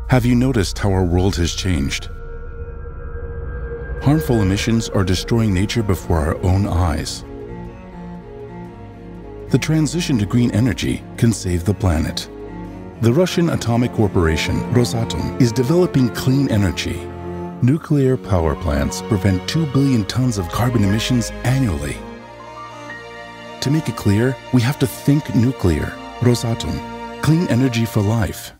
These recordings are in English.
Have you noticed how our world has changed? Harmful emissions are destroying nature before our own eyes. The transition to green energy can save the planet. The Russian atomic corporation, Rosatom, is developing clean energy. Nuclear power plants prevent 2 billion tons of carbon emissions annually. To make it clear, we have to think nuclear. Rosatom, clean energy for life.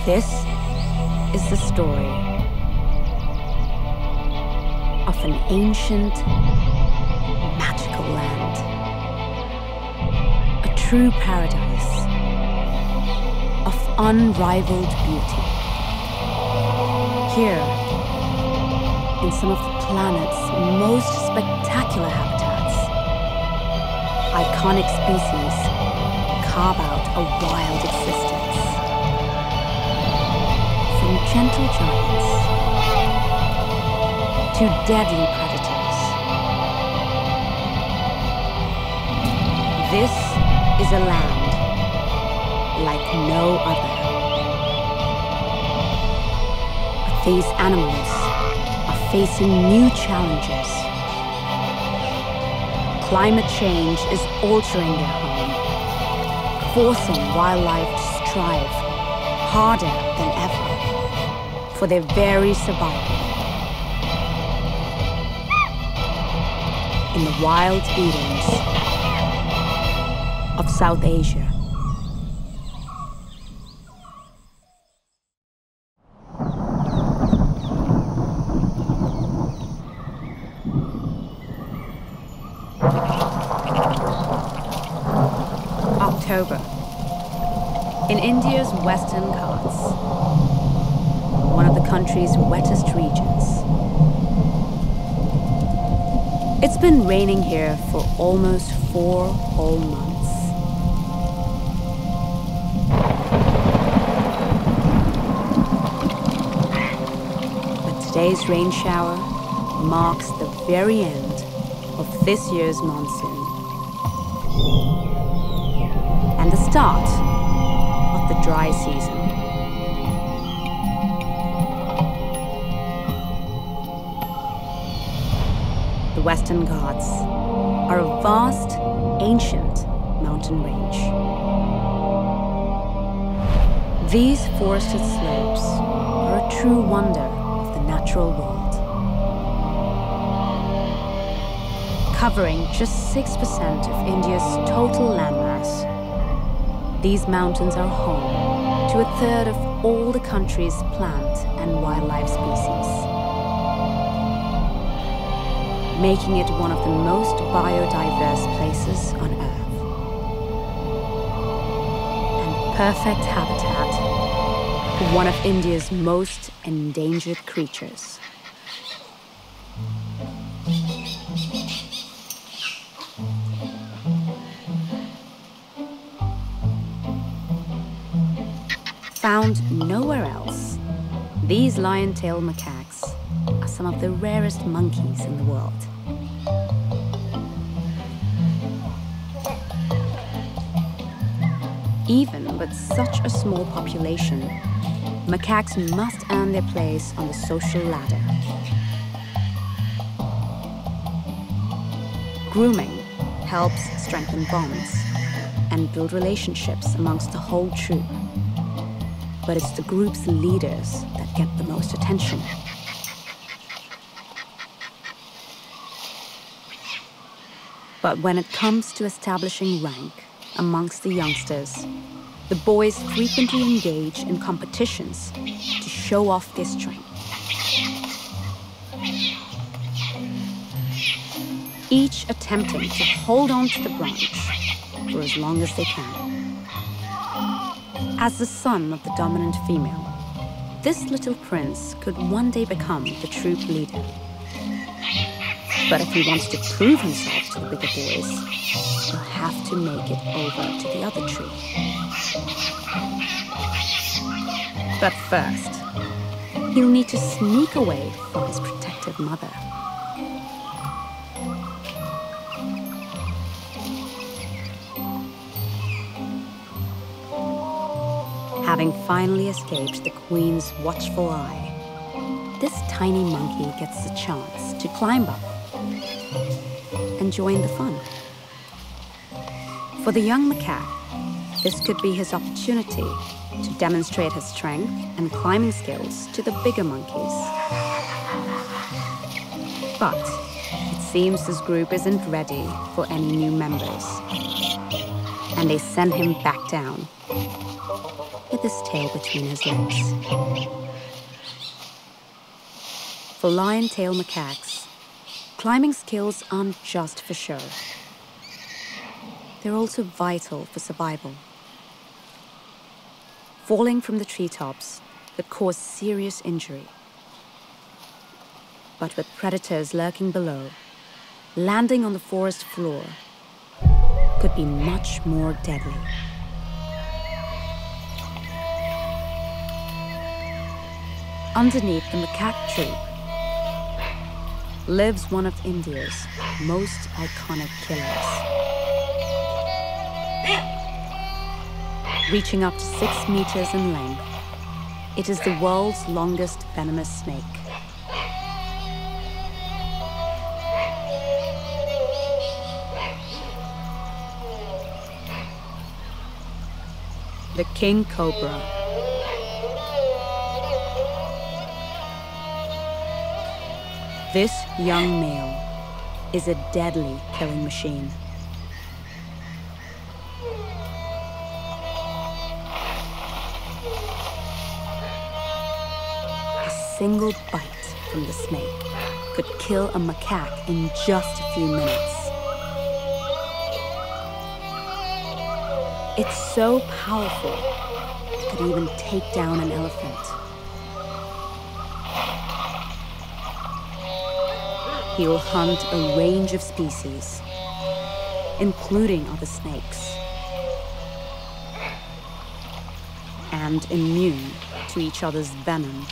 This is the story of an ancient, magical land. A true paradise of unrivaled beauty. Here, in some of the planet's most spectacular habitats, iconic species carve out a wild existence. From gentle giants to deadly predators. This is a land like no other. But these animals are facing new challenges. Climate change is altering their home, forcing wildlife to strive harder than ever for their very survival. In the wild Edens of South Asia. October. In India's Western Ghats, one of the country's wettest regions. It's been raining here for almost 4 whole months. But today's rain shower marks the very end of this year's monsoon and the start of the dry season. The Western Ghats are a vast, ancient mountain range. These forested slopes are a true wonder of the natural world. Covering just 6% of India's total landmass, these mountains are home to a third of all the country's plant and wildlife species, making it one of the most biodiverse places on Earth. And perfect habitat for one of India's most endangered creatures. Found nowhere else, these lion-tailed macaques are some of the rarest monkeys in the world. Even with such a small population, macaques must earn their place on the social ladder. Grooming helps strengthen bonds and build relationships amongst the whole troop. But it's the group's leaders that get the most attention. But when it comes to establishing rank amongst the youngsters, the boys frequently engage in competitions to show off their strength. Each attempting to hold on to the branch for as long as they can. As the son of the dominant female, this little prince could one day become the troop leader. But if he wants to prove himself to the bigger boys, he'll have to make it over to the other tree. But first, he'll need to sneak away from his protective mother. Having finally escaped the queen's watchful eye, this tiny monkey gets the chance to climb up and join the fun. For the young macaque, this could be his opportunity to demonstrate his strength and climbing skills to the bigger monkeys. But it seems this group isn't ready for any new members, and they send him back down with his tail between his legs. For lion-tail macaques, climbing skills aren't just for show. They're also vital for survival. Falling from the treetops could cause serious injury. But with predators lurking below, landing on the forest floor could be much more deadly. Underneath the macaque tree lives one of India's most iconic killers. Reaching up to 6 meters in length, it is the world's longest venomous snake. The king cobra. This young male is a deadly killing machine. A single bite from the snake could kill a macaque in just a few minutes. It's so powerful, it could even take down an elephant. He will hunt a range of species, including other snakes. And immune to each other's venom,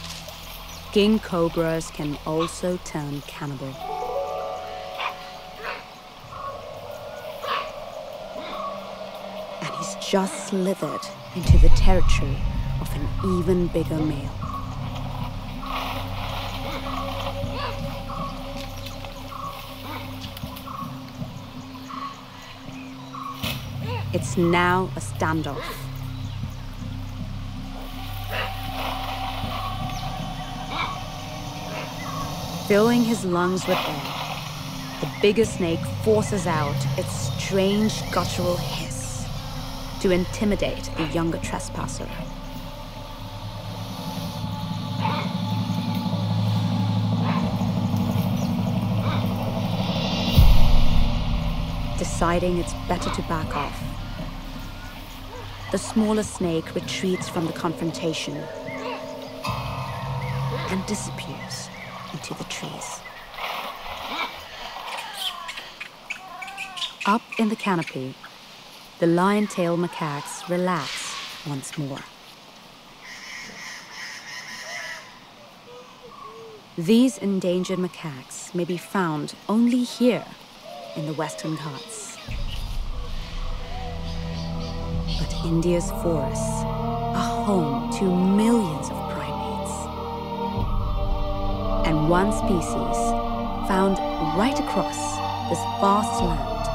king cobras can also turn cannibal. And he's just slithered into the territory of an even bigger male. It's now a standoff. Filling his lungs with air, the bigger snake forces out its strange guttural hiss to intimidate the younger trespasser. Deciding it's better to back off, the smaller snake retreats from the confrontation and disappears into the trees. Up in the canopy, the lion-tail macaques relax once more. These endangered macaques may be found only here in the Western Ghats. But India's forests are home to millions of primates. And one species, found right across this vast land,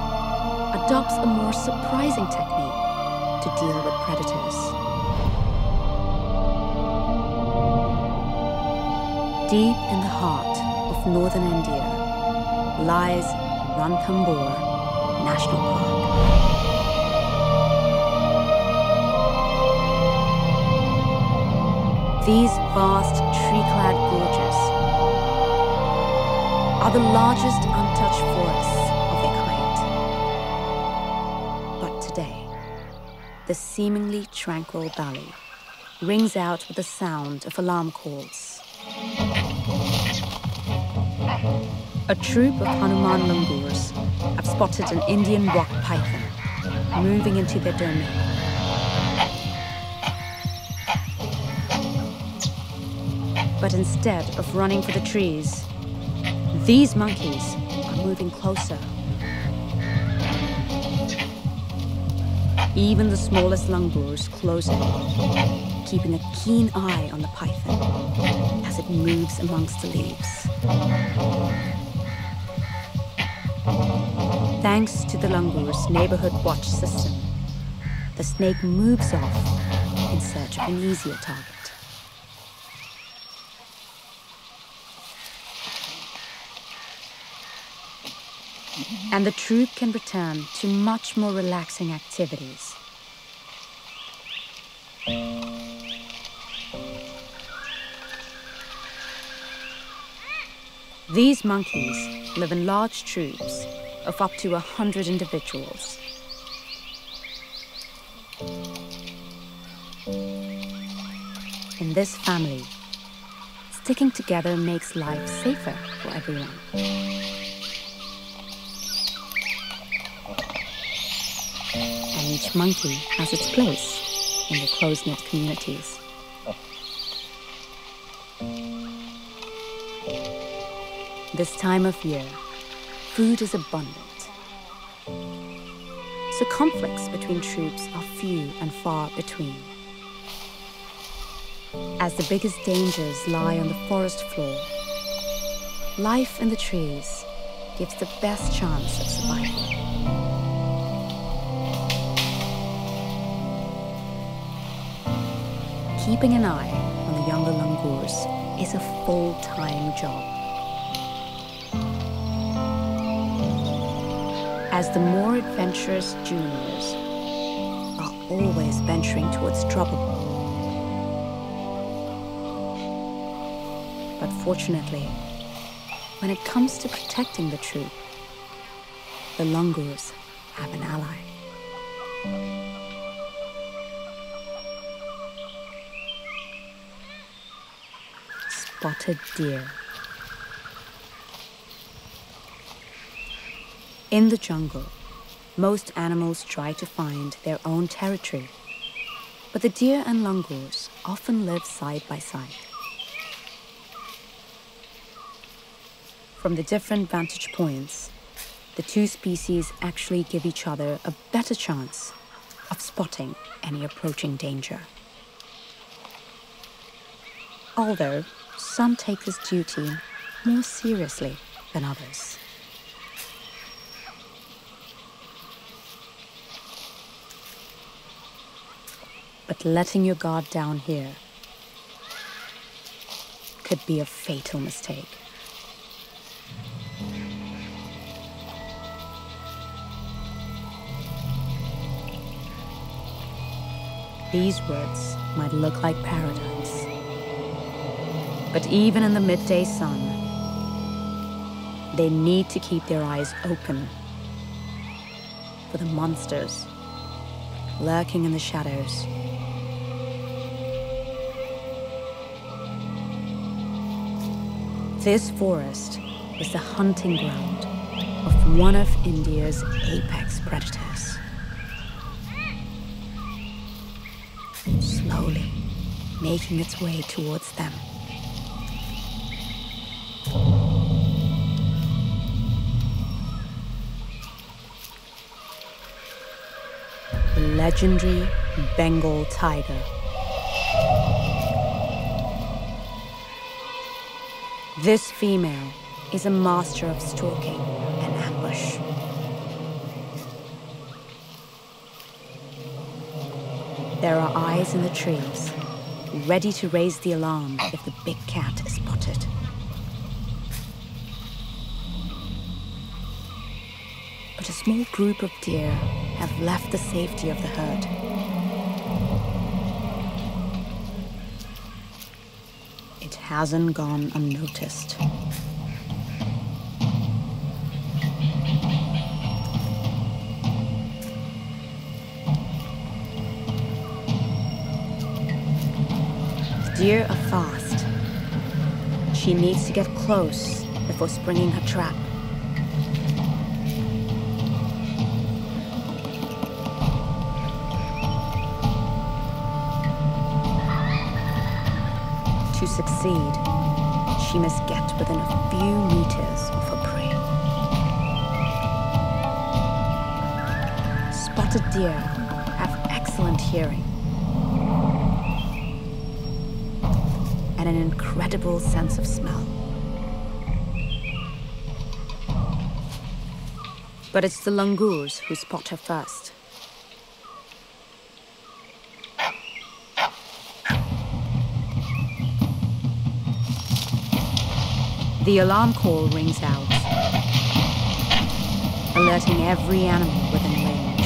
adopts a more surprising technique to deal with predators. Deep in the heart of northern India lies Ranthambore National Park. These vast tree-clad gorges are the largest untouched forests of their kind. But today, the seemingly tranquil valley rings out with the sound of alarm calls. A troop of Hanuman langurs have spotted an Indian rock python moving into their domain. But instead of running for the trees, these monkeys are moving closer. Even the smallest langurs close in, keeping a keen eye on the python as it moves amongst the leaves. Thanks to the langur's neighborhood watch system, the snake moves off in search of an easier target. And the troop can return to much more relaxing activities. These monkeys live in large troops of up to 100 individuals. In this family, sticking together makes life safer for everyone. And each monkey has its place in the close-knit communities. This time of year, food is abundant. So conflicts between troops are few and far between. As the biggest dangers lie on the forest floor, life in the trees gives the best chance of survival. Keeping an eye on the younger langurs is a full-time job. As the more adventurous juniors are always venturing towards trouble. But fortunately, when it comes to protecting the troop, the langurs have an ally. Spotted deer. In the jungle, most animals try to find their own territory, but the deer and langurs often live side by side. From the different vantage points, the two species actually give each other a better chance of spotting any approaching danger. Although some take this duty more seriously than others. But letting your guard down here could be a fatal mistake. These woods might look like paradise, but even in the midday sun, they need to keep their eyes open for the monsters lurking in the shadows. This forest is the hunting ground of one of India's apex predators. Slowly making its way towards them. The legendary Bengal tiger. This female is a master of stalking and ambush. There are eyes in the trees, ready to raise the alarm if the big cat is spotted. But a small group of deer have left the safety of the herd. It hasn't gone unnoticed. The deer are fast. She needs to get close before springing her trap. To succeed, she must get within a few meters of her prey. Spotted deer have excellent hearing and an incredible sense of smell. But it's the langurs who spot her first. The alarm call rings out, alerting every animal within range.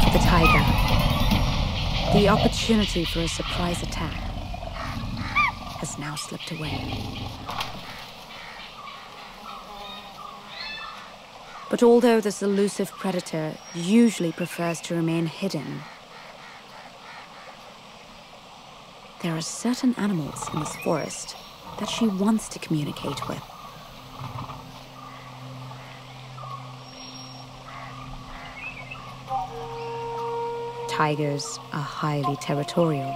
For the tiger, the opportunity for a surprise attack has now slipped away. But although this elusive predator usually prefers to remain hidden, there are certain animals in this forest that she wants to communicate with. Tigers are highly territorial.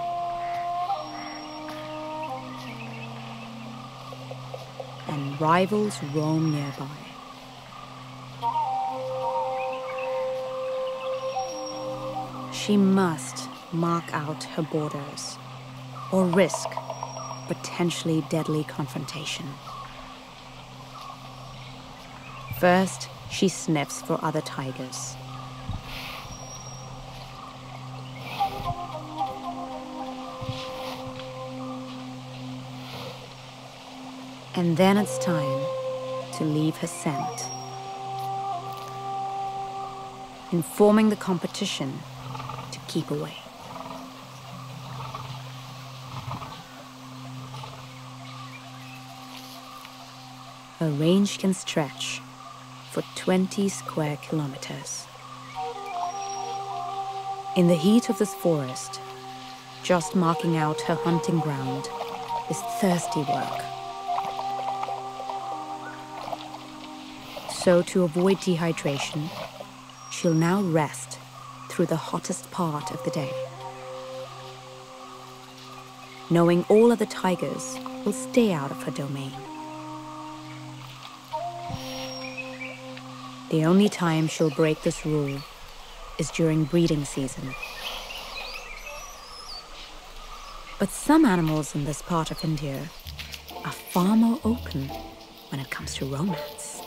And rivals roam nearby. She must mark out her borders or risk potentially deadly confrontation. First, she sniffs for other tigers. And then it's time to leave her scent, informing the competition to keep away. Her range can stretch for 20 square kilometers. In the heat of this forest, just marking out her hunting ground is thirsty work. So to avoid dehydration, she'll now rest through the hottest part of the day, knowing all other tigers will stay out of her domain. The only time she'll break this rule is during breeding season. But some animals in this part of India are far more open when it comes to romance.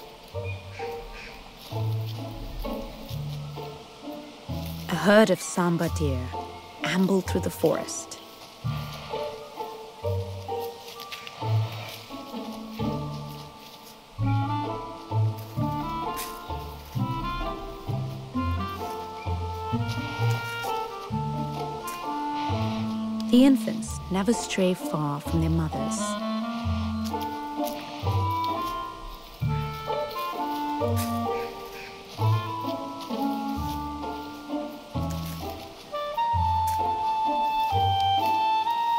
A herd of sambar deer ambled through the forest. The infants never stray far from their mothers.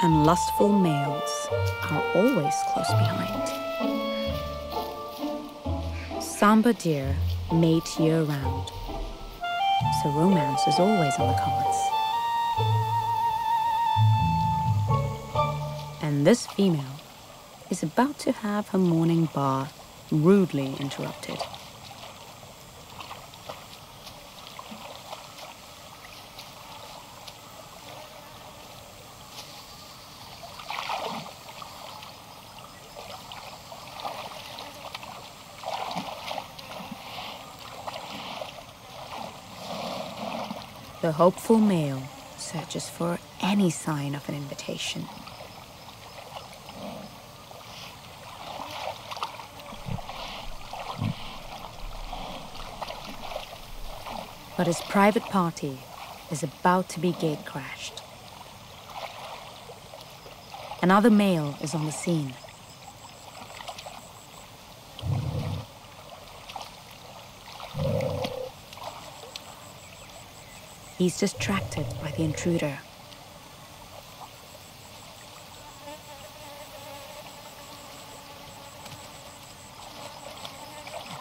And lustful males are always close behind. Sambar deer mate year-round, so romance is always on the cards. And this female is about to have her morning bath rudely interrupted. The hopeful male searches for any sign of an invitation. But his private party is about to be gate-crashed. Another male is on the scene. He's distracted by the intruder.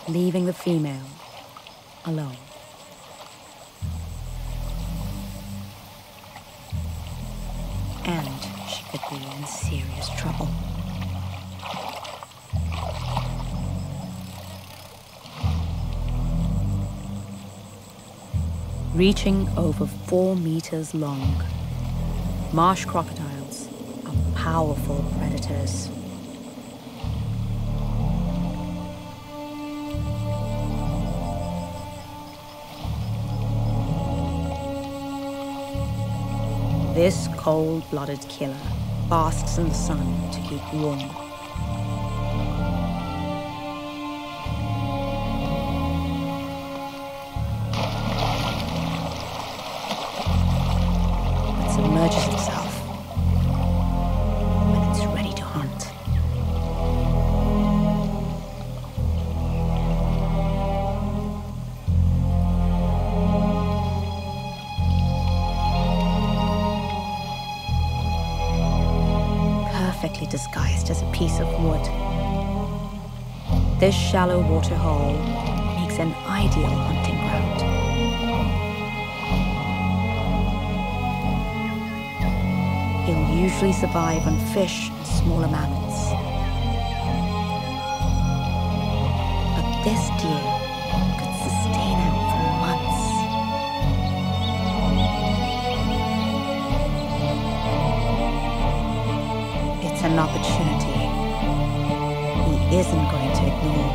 leaving the female alone. And she could be in serious trouble. Reaching over 4 meters long, marsh crocodiles are powerful predators. This cold-blooded killer basks in the sun to keep warm. It submerges itself when it's ready to hunt. Perfectly disguised as a piece of wood, this shallow water hole makes an ideal hunting ground. He'll usually survive on fish and smaller mammals. But this deer could sustain him for months. It's an opportunity he isn't going to ignore.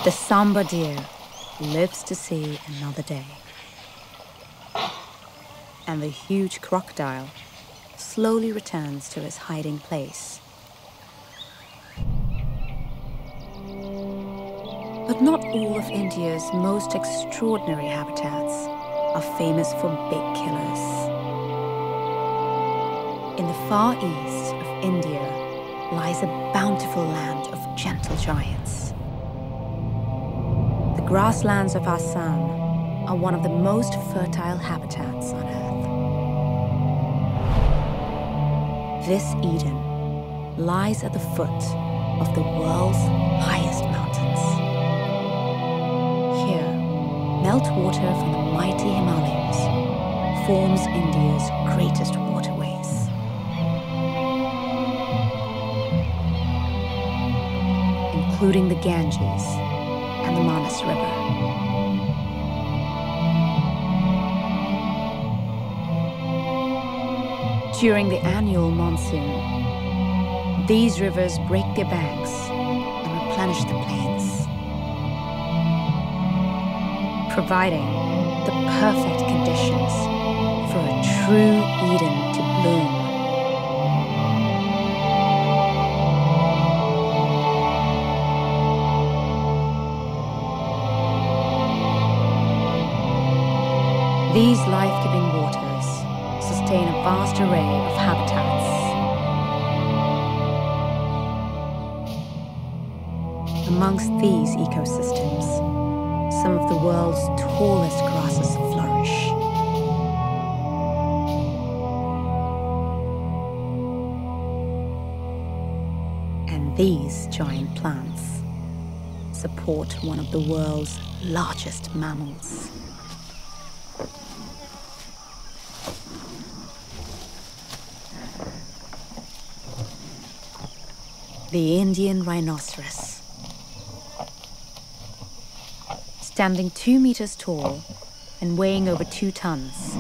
The Samba deer lives to see another day. And the huge crocodile slowly returns to his hiding place. But not all of India's most extraordinary habitats are famous for big killers. In the far east of India lies a bountiful land of gentle giants. The grasslands of Assam are one of the most fertile habitats on Earth. This Eden lies at the foot of the world's highest mountains. Here, meltwater from the mighty Himalayas forms India's greatest waterways. Including the Ganges and the Manas River. During the annual monsoon, these rivers break their banks and replenish the plains, providing the perfect conditions for a true Eden to bloom. These life-giving waters sustain a vast array of habitats. Amongst these ecosystems, some of the world's tallest grasses flourish. And these giant plants support one of the world's largest mammals. The Indian rhinoceros. Standing 2 meters tall and weighing over 2 tons,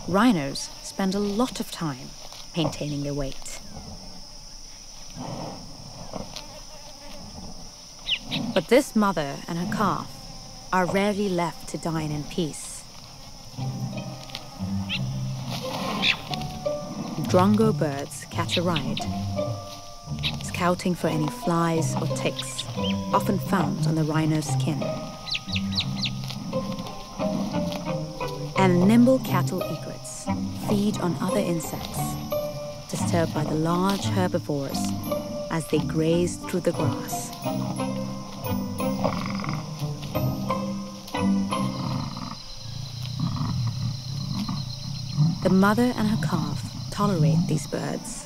rhinos spend a lot of time maintaining their weight. But this mother and her calf are rarely left to dine in peace. Drongo birds catch a ride, scouting for any flies or ticks, often found on the rhino's skin. And nimble cattle egrets feed on other insects, disturbed by the large herbivores as they graze through the grass. The mother and her calf tolerate these birds.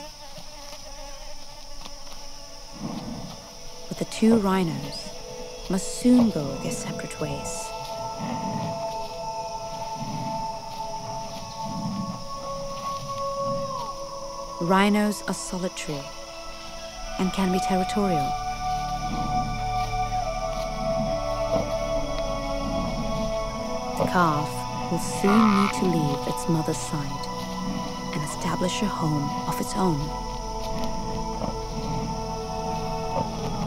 But the two rhinos must soon go their separate ways. Rhinos are solitary and can be territorial. The calf will soon need to leave its mother's side and establish a home of its own.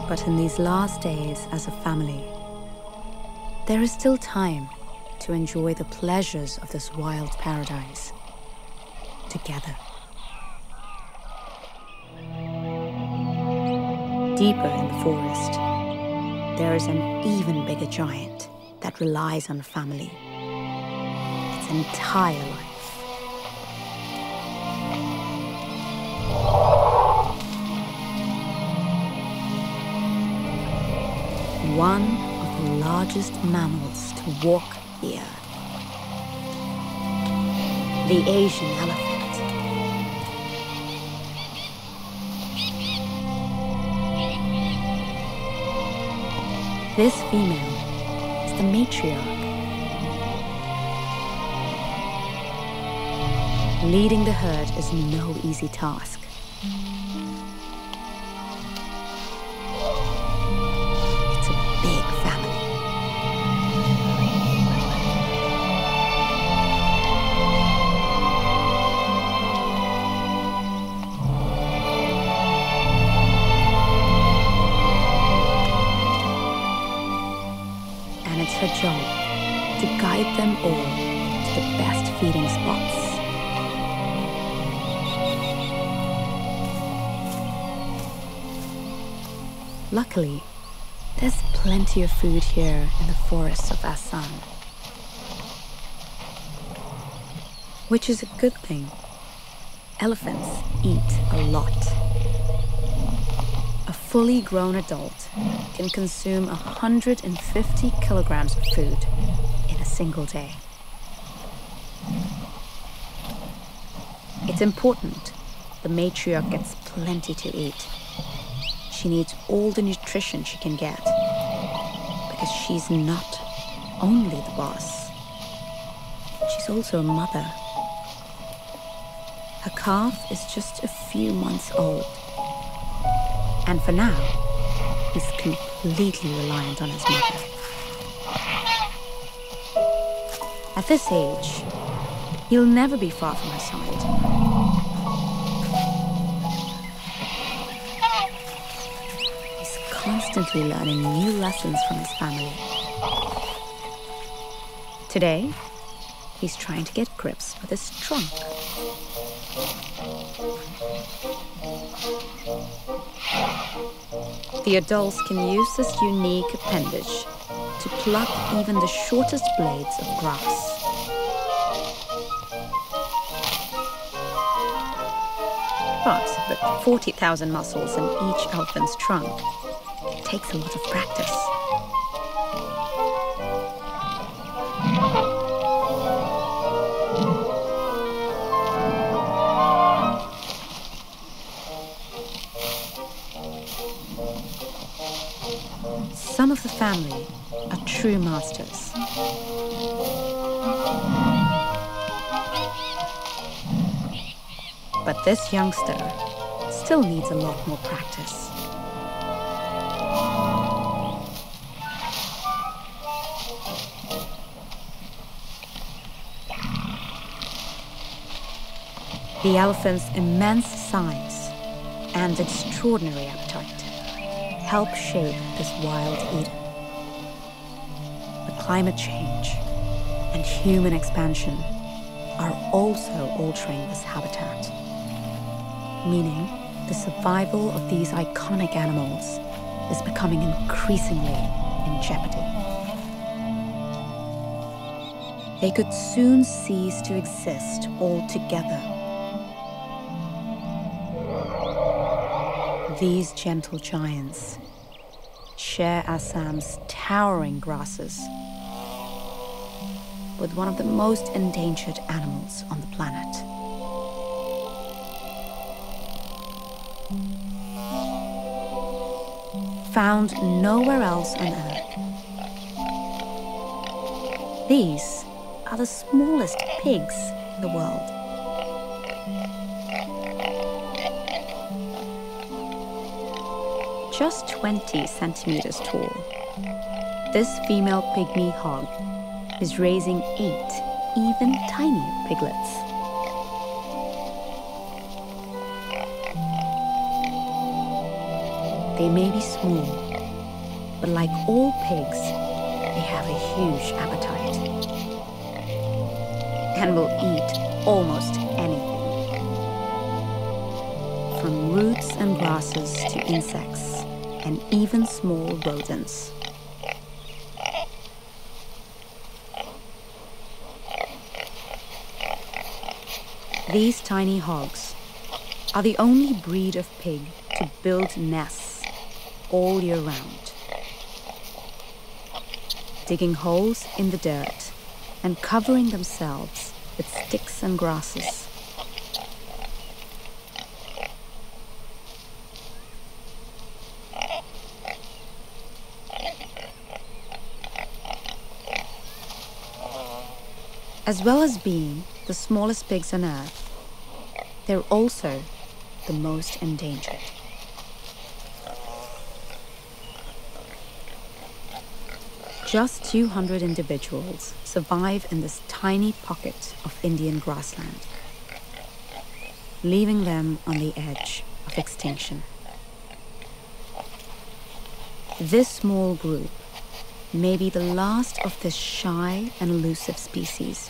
But in these last days as a family, there is still time to enjoy the pleasures of this wild paradise together. Deeper in the forest, there is an even bigger giant that relies on family its entire life. One of the largest mammals to walk the earth. The Asian elephant. This female is the matriarch, leading the herd is no easy task. It's a big family. And it's her job to guide them all to the best feeding spots. Luckily, there's plenty of food here in the forests of Assam, which is a good thing. Elephants eat a lot. A fully grown adult can consume 150 kilograms of food in a single day. It's important the matriarch gets plenty to eat. She needs all the nutrition she can get, because she's not only the boss, she's also a mother. Her calf is just a few months old, and for now, he's completely reliant on his mother. At this age, he'll never be far from her side. Constantly learning new lessons from his family. Today, he's trying to get grips with his trunk. The adults can use this unique appendage to pluck even the shortest blades of grass. But with 40,000 muscles in each elephant's trunk, it takes a lot of practice. Some of the family are true masters. But this youngster still needs a lot more practice. The elephant's immense size and extraordinary appetite help shape this wild Eden. But climate change and human expansion are also altering this habitat, meaning the survival of these iconic animals is becoming increasingly in jeopardy. they could soon cease to exist altogether. These gentle giants share Assam's towering grasses with one of the most endangered animals on the planet. Found nowhere else on Earth, these are the smallest pigs in the world. Just 20 centimeters tall, this female pygmy hog is raising 8 even tinier piglets. They may be small, but like all pigs, they have a huge appetite and will eat almost anything, from roots and grasses to insects and even small rodents. These tiny hogs are the only breed of pig to build nests all year round, digging holes in the dirt and covering themselves with sticks and grasses. As well as being the smallest pigs on Earth, they're also the most endangered. Just 200 individuals survive in this tiny pocket of Indian grassland, leaving them on the edge of extinction. This small group may be the last of this shy and elusive species,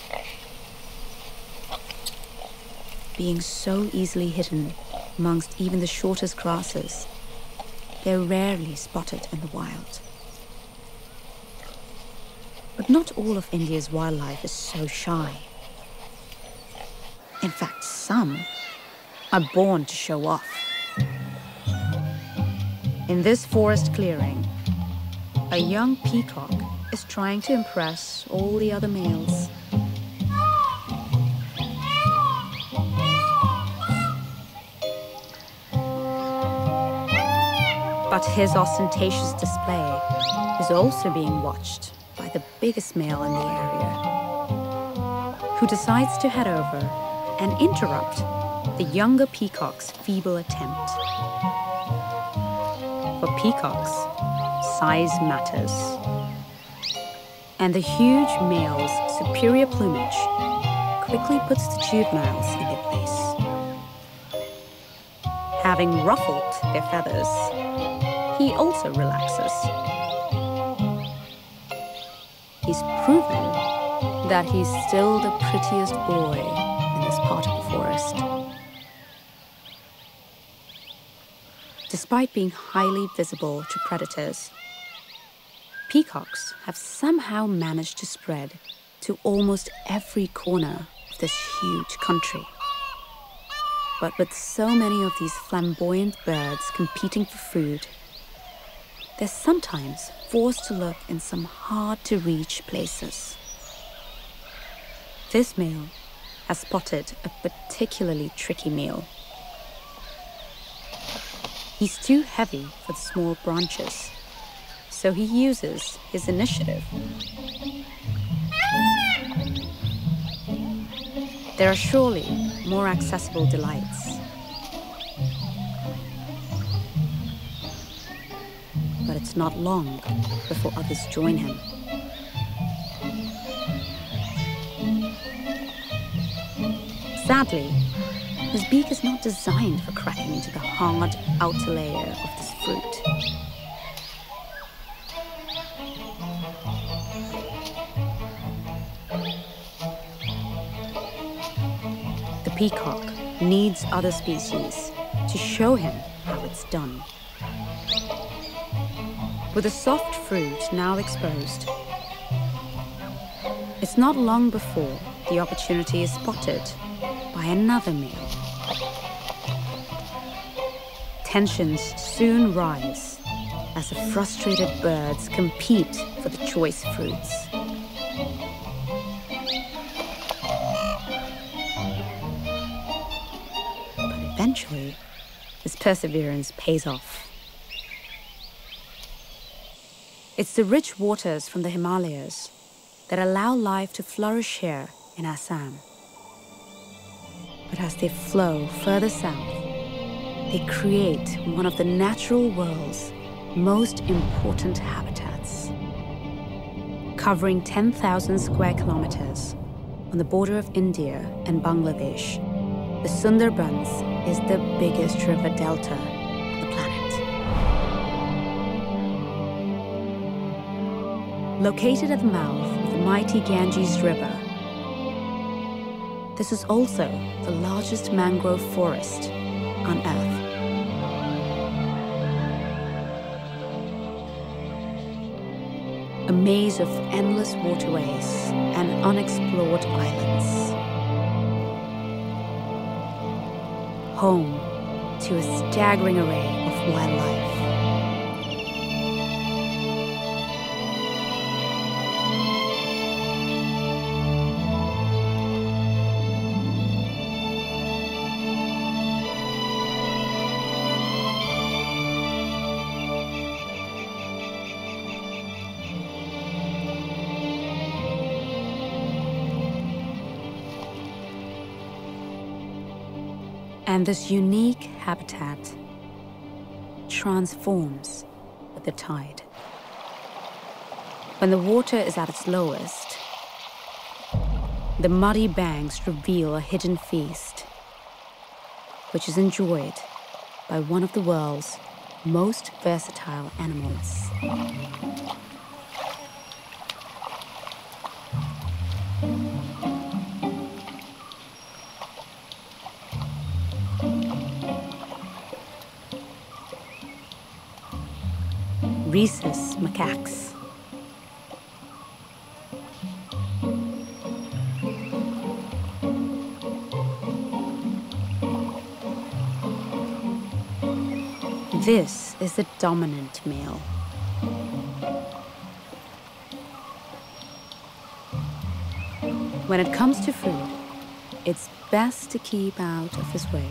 being so easily hidden amongst even the shortest grasses. They're rarely spotted in the wild. But not all of India's wildlife is so shy. In fact, some are born to show off. In this forest clearing, a young peacock is trying to impress all the other males. But his ostentatious display is also being watched by the biggest male in the area, who decides to head over and interrupt the younger peacock's feeble attempt. For peacocks, size matters, and the huge male's superior plumage quickly puts the juveniles in their place. Having ruffled their feathers, he also relaxes. He's proven that he's still the prettiest boy in this part of the forest. Despite being highly visible to predators, peacocks have somehow managed to spread to almost every corner of this huge country. But with so many of these flamboyant birds competing for food, they're sometimes forced to look in some hard-to-reach places. This male has spotted a particularly tricky meal. He's too heavy for the small branches, so he uses his initiative. There are surely more accessible delights. But it's not long before others join him. Sadly, his beak is not designed for cracking into the hard outer layer of this fruit. The peacock needs other species to show him how it's done. With the soft fruit now exposed, It's not long before the opportunity is spotted by another male. Tensions soon rise as the frustrated birds compete for the choice fruits. But eventually, his perseverance pays off. It's the rich waters from the Himalayas that allow life to flourish here in Assam. But as they flow further south, they create one of the natural world's most important habitats. Covering 10,000 square kilometers on the border of India and Bangladesh, the Sundarbans is the biggest river delta on the planet. Located at the mouth of the mighty Ganges River, this is also the largest mangrove forest on Earth. A maze of endless waterways and unexplored islands. Home to a staggering array of wildlife. And this unique habitat transforms with the tide. When the water is at its lowest, the muddy banks reveal a hidden feast, which is enjoyed by one of the world's most versatile animals. Rhesus macaques. This is the dominant male. When it comes to food, it's best to keep out of his way.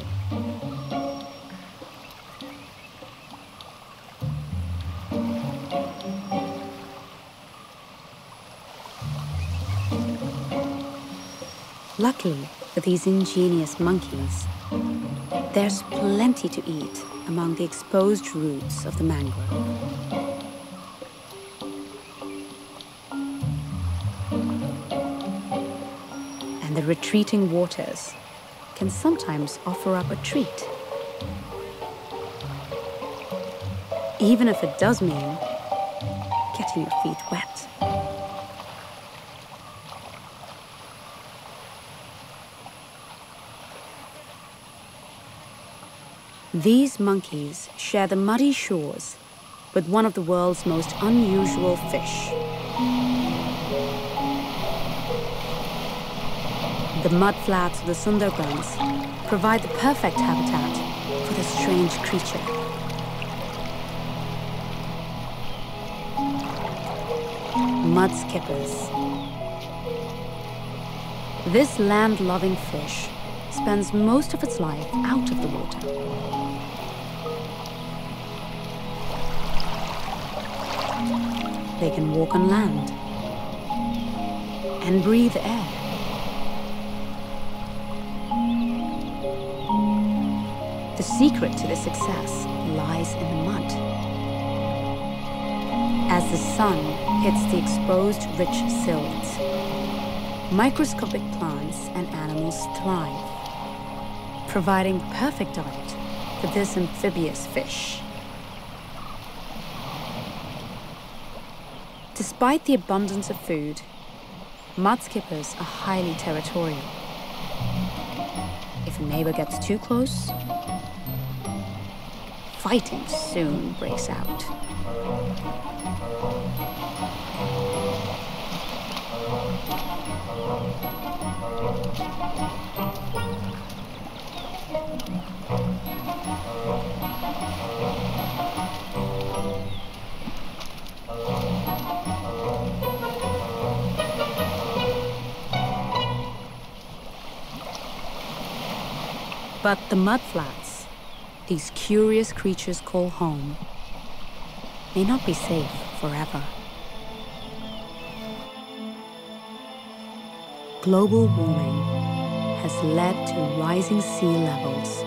Luckily for these ingenious monkeys, there's plenty to eat among the exposed roots of the mangrove. And the retreating waters can sometimes offer up a treat. Even if it does mean getting your feet wet. These monkeys share the muddy shores with one of the world's most unusual fish. The mudflats of the Sundarbans provide the perfect habitat for this strange creature. Mud skippers. This land-loving fish spends most of its life out of the water. They can walk on land and breathe air. The secret to this success lies in the mud. As the sun hits the exposed rich silts, microscopic plants and animals thrive, providing the perfect diet for this amphibious fish. Despite the abundance of food, mudskippers are highly territorial. If a neighbor gets too close, fighting soon breaks out. But the mudflats, these curious creatures call home, may not be safe forever. Global warming has led to rising sea levels,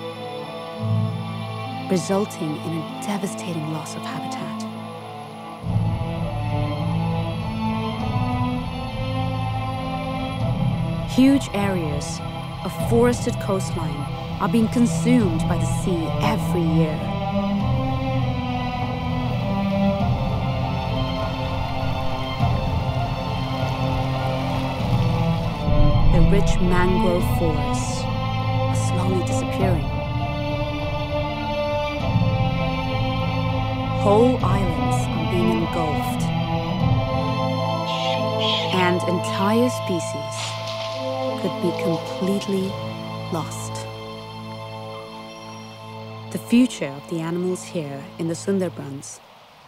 resulting in a devastating loss of habitat. Huge areas of forested coastline are being consumed by the sea every year. The rich mangrove forests are slowly disappearing. Whole islands are being engulfed, and entire species could be completely lost. The future of the animals here in the Sundarbans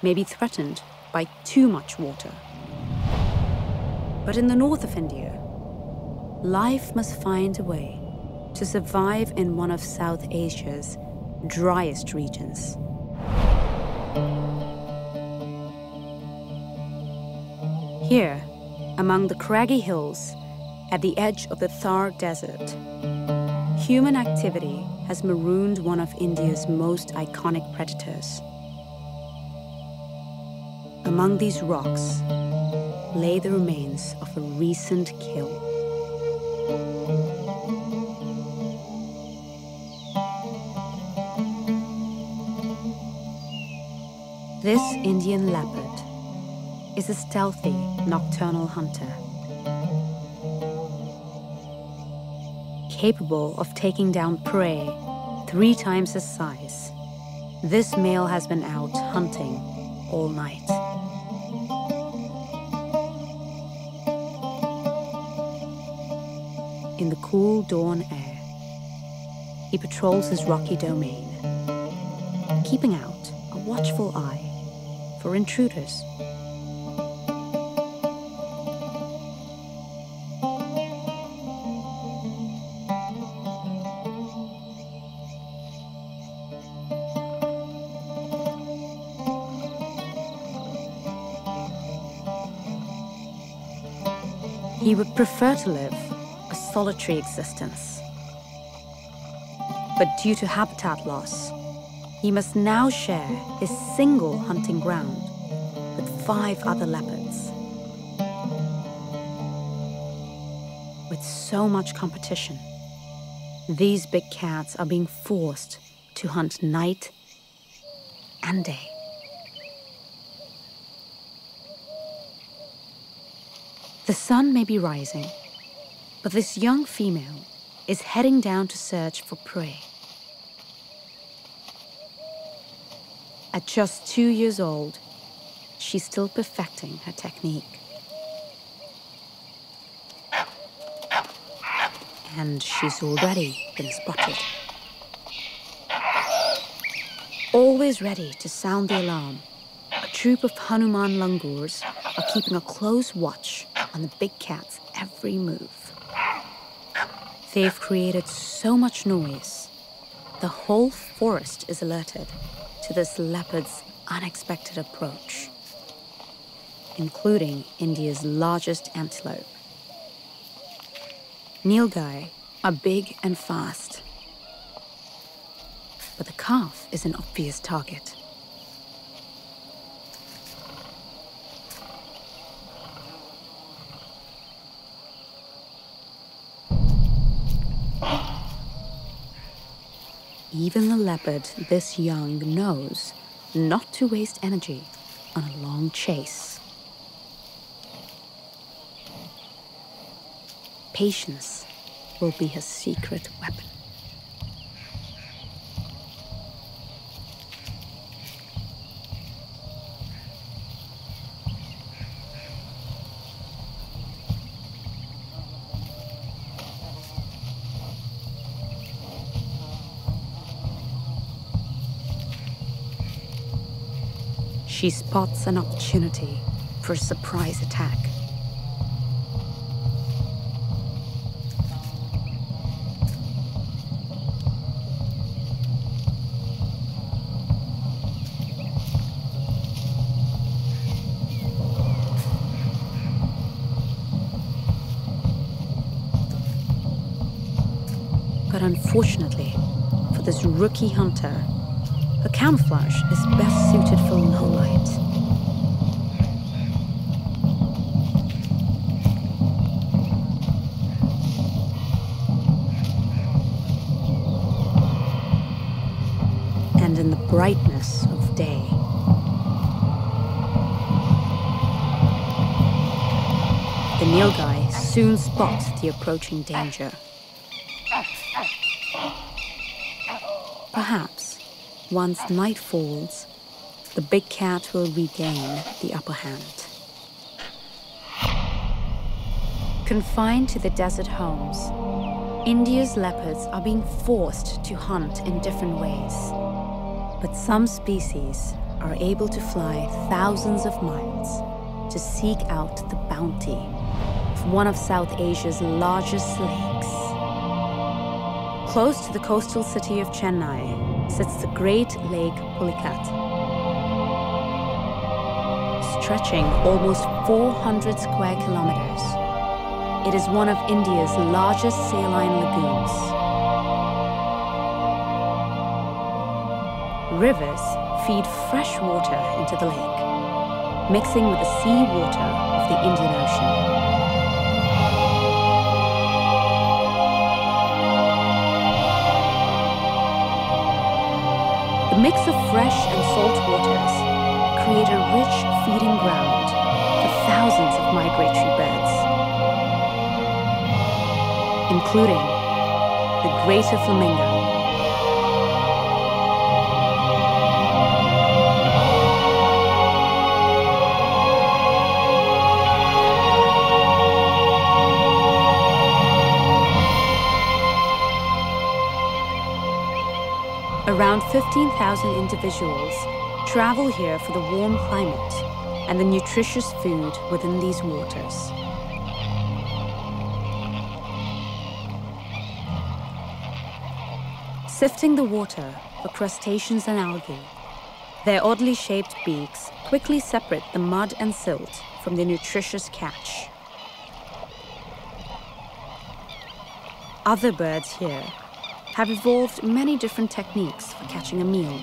may be threatened by too much water. But in the north of India, life must find a way to survive in one of South Asia's driest regions. Here, among the craggy hills at the edge of the Thar Desert, human activity has marooned one of India's most iconic predators. Among these rocks lay the remains of a recent kill. This Indian leopard is a stealthy nocturnal hunter, capable of taking down prey 3 times his size. This male has been out hunting all night. In the cool dawn air, he patrols his rocky domain, keeping out a watchful eye for intruders. He would prefer to live a solitary existence. But due to habitat loss, he must now share his single hunting ground with 5 other leopards. With so much competition, these big cats are being forced to hunt night and day. The sun may be rising, but this young female is heading down to search for prey. At just 2 years old, she's still perfecting her technique. And she's already been spotted. Always ready to sound the alarm, a troop of Hanuman langurs are keeping a close watch on the big cat's every move. They've created so much noise, the whole forest is alerted to this leopard's unexpected approach, including India's largest antelope. Nilgai are big and fast, but the calf is an obvious target. Even the leopard this young knows not to waste energy on a long chase. Patience will be his secret weapon. She spots an opportunity for a surprise attack. unfortunately, for this rookie hunter, her camouflage is best suited for low light. And in the brightness of day. The nilgai soon spot the approaching danger. Perhaps, once night falls, the big cat will regain the upper hand. Confined to the desert homes, India's leopards are being forced to hunt in different ways. But some species are able to fly thousands of miles to seek out the bounty of one of South Asia's largest lakes. Close to the coastal city of Chennai sits the Great Lake Pulicat. Stretching almost 400 square kilometers, it is one of India's largest saline lagoons. Rivers feed fresh water into the lake, mixing with the sea water of the Indian Ocean. The mix of fresh and salt waters create a rich feeding ground for thousands of migratory birds, including the greater flamingo. Around 15,000 individuals travel here for the warm climate and the nutritious food within these waters. Sifting the water for crustaceans and algae, their oddly shaped beaks quickly separate the mud and silt from the nutritious catch. Other birds here have evolved many different techniques for catching a meal.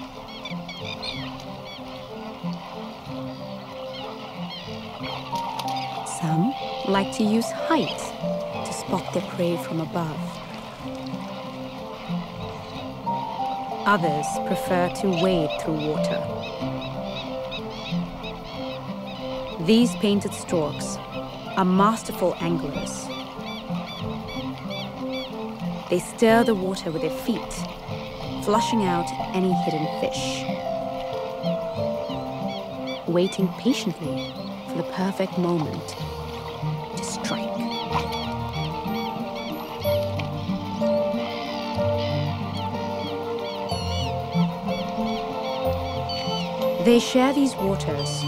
Some like to use height to spot their prey from above. Others prefer to wade through water. These painted storks are masterful anglers. They stir the water with their feet, flushing out any hidden fish, waiting patiently for the perfect moment to strike. They share these waters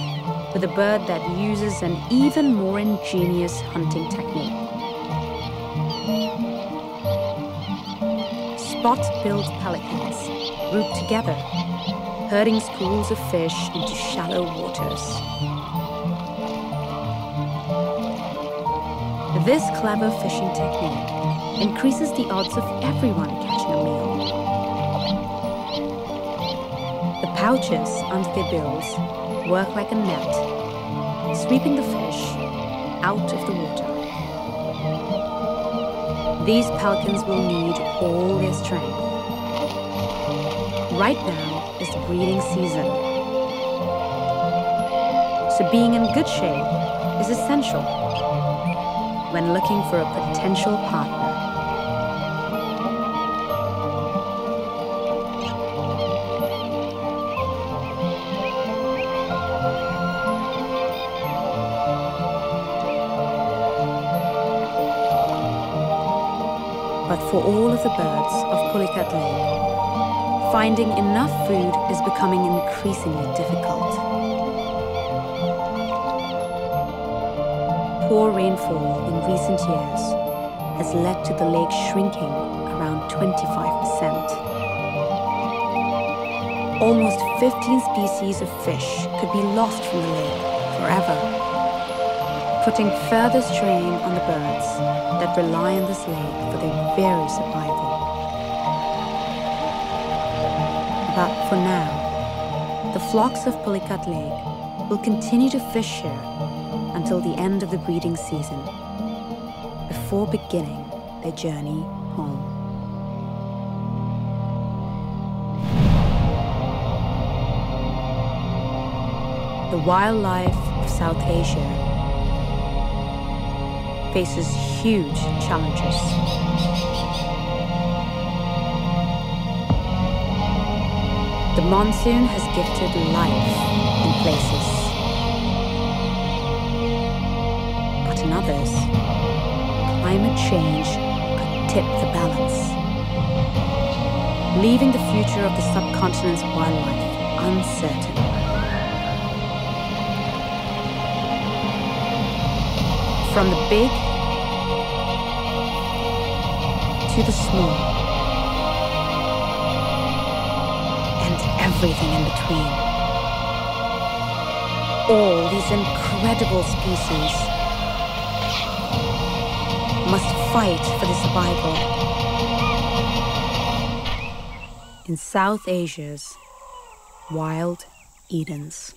with a bird that uses an even more ingenious hunting technique. Spot-billed pelicans group together, herding schools of fish into shallow waters. This clever fishing technique increases the odds of everyone catching a meal. The pouches under their bills work like a net, sweeping the fish out of the water. These pelicans will need all their strength. Right now is the breeding season, so being in good shape is essential when looking for a potential partner. But for all of the birds of Pulicat Lake, finding enough food is becoming increasingly difficult. Poor rainfall in recent years has led to the lake shrinking around 25%. Almost 15 species of fish could be lost from the lake forever, putting further strain on the birds that rely on this lake for their very survival. But for now, the flocks of Pulicat Lake will continue to fish here until the end of the breeding season, before beginning their journey home. The wildlife of South Asia faces huge challenges. The monsoon has gifted life in places, but in others, climate change could tip the balance, leaving the future of the subcontinent's wildlife uncertain. From the big to the small, and everything in between. All these incredible species must fight for their survival in South Asia's wild Edens.